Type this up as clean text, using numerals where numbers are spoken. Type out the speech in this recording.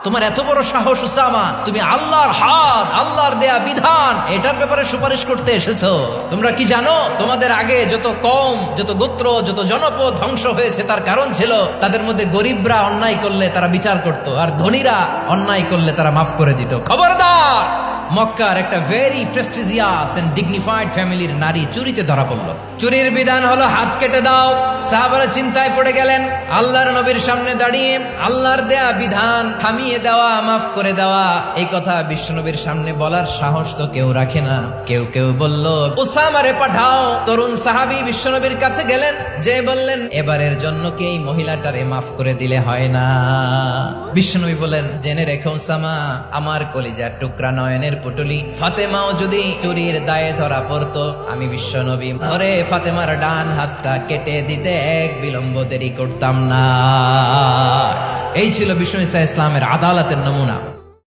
তোমার এত বড় সাহস উসামা, তুমি আল্লাহর হাত, আল্লাহর দেয়া বিধান এটার ব্যাপারে সুপারিশ করতে এসেছো? তোমরা কি জানো তোমাদের আগে যত কওম, যত গোত্র, যত জনপদ ধ্বংস হয়েছে তার কারণ ছিল তাদের মধ্যে গরিবরা অন্যায় করলে তারা বিচার করত, আর ধনীরা অন্যায় করলে তারা মাফ করে দিত। খবরদার! মক্কার একটা ভেরি প্রেস্টিজিয়াস এন্ড ডিগনিফাইড ফ্যামিলির নারী চুরিতে ধরা পড়ল। চুরির বিধান হলো হাত কেটে দাও। সাহাবারা চিন্তায় পড়ে গেলেন। আল্লাহর নবীর সামনে দাঁড়িয়ে আল্লাহর দেয়া বিধান থামিয়ে দেওয়া, মাফ করে দেওয়া, এই কথা বিশ্বনবীর সামনে বলার সাহস তো কেউ রাখে না। কেউ কেউ বলল, উসামারে পাঠাও। তরুণ সাহাবী বিশ্বনবীর কাছে গেলেন, যে বললেন, এবারের জন্য কি এই মহিলাটারে মাফ করে দিলে হয় না? বিশ্বনবী বলেন, জেনে রেখো উসামা, আমার কলিজার টুকরা নয়নের পুটুলি ফাতেমাও যদি চুরির দায়ে ধরা পড়তো, আমি বিশ্বনবী ধরে ফাতেমার ডান হাতটা কেটে দিতে এক বিলম্ব দেরি করতাম না। এই ছিল বিষ্ণু ইসা ইসলামের আদালতের নমুনা।